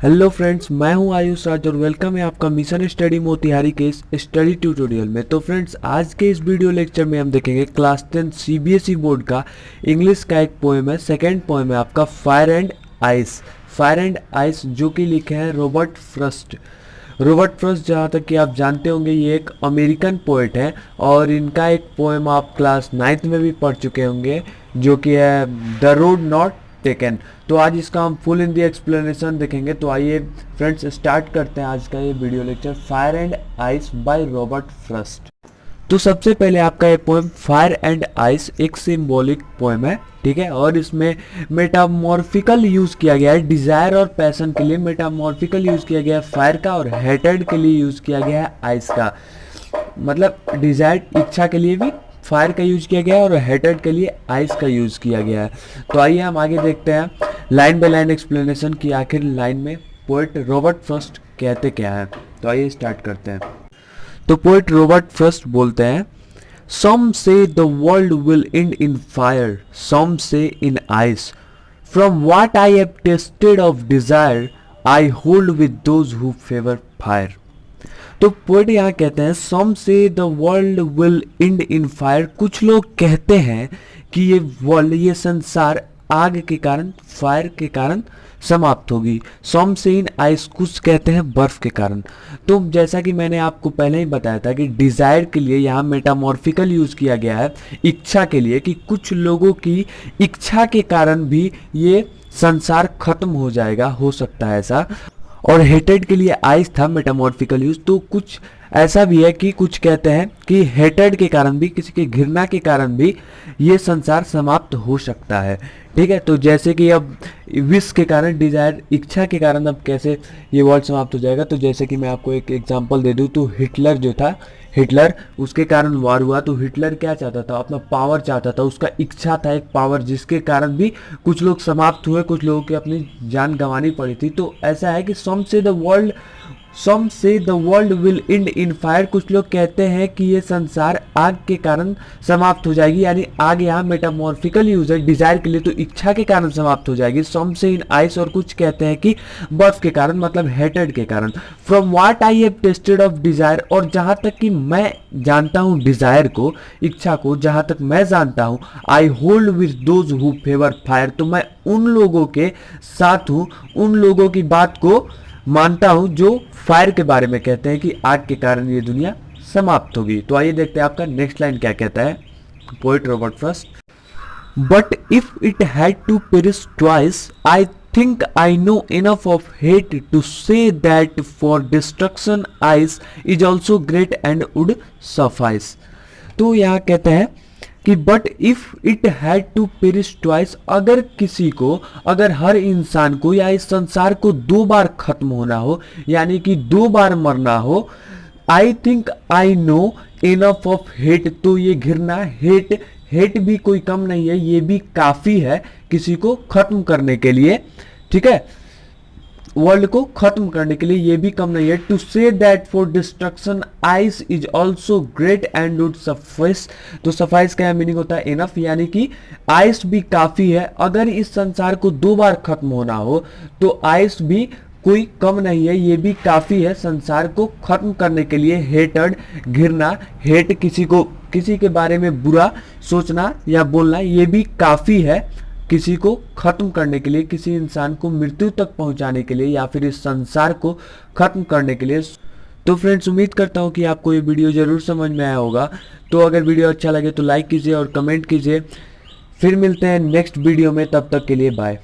Hello friends, मैं हूं आयुष राज और वेलकम है आपका मिशन स्टडी मोतिहारी के इस स्टडी ट्यूटोरियल में। तो फ्रेंड्स, आज के इस वीडियो लेक्चर में हम देखेंगे क्लास 10 सीबीएसई बोर्ड का इंग्लिश का एक पोएम है। सेकंड पोएम है आपका fire and ice. Fire and ice जो कि लिखे हैं रॉबर्ट फ्रॉस्ट। रॉबर्ट फ्रॉस्ट, जहाँ तक कि आप जानते होंगे, ये एक अमेरिकन पोएट है और इनका एक पोएम आप क्लास 9th में भी पढ़ चुके होंगे जो कि है द रोड नॉट टेकन। तो आज इसका हम फुल हिंदी एक्सप्लेनेशन देखेंगे। तो आइए फ्रेंड्स स्टार्ट करते हैं आज का ये video lecture fire and ice by Robert Frost. तो सबसे पहले आपका ये पोएम फायर एंड आइस एक सिंबॉलिक पोएम है, ठीक है, और इसमें मेटामॉर्फिकल यूज किया गया है। डिजायर और पैशन के लिए मेटामॉर्फिकल यूज किया गया है फायर का, और हेटेड के लिए यूज किया गया है आइस का। मतलब डिजायर इच्छा के लिए भी फायर का यूज किया गया है और हेटेड के लिए आइस का यूज किया गया है। तो आइए हम आगे देखते हैं लाइन बाय लाइन एक्सप्लेनेशन की आखिर लाइन में पोएट रॉबर्ट फ्रॉस्ट कहते क्या है। तो आइए स्टार्ट करते हैं। तो पोएट रॉबर्ट फ्रॉस्ट बोलते हैं, some say the world will end in fire, some say in ice, from what I have tasted of desire I hold with those who favour fire. तो पोएट यहाँ कहते हैं some say the world will end in fire. कुछ लोग कहते हैं कि ये वर्ल्ड, ये संसार आग के कारण, फायर के कारण समाप्त होगी। सम से इन आइस, कुछ कहते हैं बर्फ के कारण। तो जैसा कि मैंने आपको पहले ही बताया था कि डिजायर के लिए यहाँ मेटामॉर्फिकल यूज किया गया है, इच्छा के लिए, कि कुछ लोगों की इच्छा के कारण भी ये संसार खत्म हो जाएगा, हो सकता है ऐसा। और हेटेड के लिए आइस था मेटामॉर्फिकल यूज। तो कुछ ऐसा भी है कि कुछ कहते हैं कि हेटेड के कारण भी, किसी के घृणा के कारण भी ये संसार समाप्त हो सकता है, ठीक है। तो जैसे कि अब विश के कारण, डिजायर, इच्छा के कारण अब कैसे ये वर्ल्ड समाप्त हो जाएगा। तो जैसे कि मैं आपको एक एग्जांपल दे दूं, तो हिटलर जो था, हिटलर, उसके कारण वार हुआ। तो हिटलर क्या चाहता था? अपना पावर चाहता था, उसका इच्छा था एक पावर, जिसके कारण भी कुछ लोग समाप्त हुए, कुछ लोगों की अपनी जान गंवानी पड़ी थी। तो ऐसा है कि सम say the world will end in fire. कुछ लोग कहते हैं कि ये संसार आग के कारण समाप्त हो जाएगी, यानी आग यहाँ मेटामॉर्फिकल यूज है डिजायर के लिए, तो इच्छा के कारण समाप्त हो जाएगी। सम से इन आइस, और कुछ कहते हैं कि बर्फ के कारण, मतलब हेटेड के कारण। From what I have tasted of Dzire, और जहां तक कि मैं जानता हूं डिजायर को, इच्छा को, जहां तक मैं जानता हूं, आई hold with those who favour fire. तो मैं उन लोगों के साथ हूं, उन लोगों की बात को मानता हूं जो फायर के बारे में कहते हैं कि आग के कारण ये दुनिया समाप्त होगी। तो आइए देखते हैं आपका नेक्स्ट लाइन क्या कहता है poet Robert Frost. But if it had to perish twice I think I know enough of hate to say that for destruction ice is also great and would suffice। तो यहाँ कहते हैं कि but if it had to perish twice, अगर किसी को, अगर हर इंसान को या इस संसार को 2 बार खत्म होना हो, यानी कि 2 बार मरना हो, I think I know enough of hate, तो ये घृणा, हेट भी कोई कम नहीं है, ये भी काफी है किसी को खत्म करने के लिए, ठीक है, वर्ल्ड को खत्म करने के लिए ये भी कम नहीं है। To say that for destruction ice is also great and would suffice. तो सफाइस का मीनिंग होता है इनफ, यानी कि आइस भी काफी है। अगर इस संसार को 2 बार खत्म होना हो तो आइस भी कोई कम नहीं है, ये भी काफी है संसार को खत्म करने के लिए। हेटेड, घृणा, हेट, किसी के बारे में बुरा सोचना या बोलना, ये भी काफी है किसी को खत्म करने के लिए, किसी इंसान को मृत्यु तक पहुंचाने के लिए, या फिर इस संसार को खत्म करने के लिए। तो फ्रेंड्स, उम्मीद करता हूं कि आपको ये वीडियो जरूर समझ में आया होगा। तो अगर वीडियो अच्छा लगे तो लाइक कीजिए और कमेंट कीजिए। फिर मिलते हैं नेक्स्ट वीडियो में, तब तक के लिए बाय।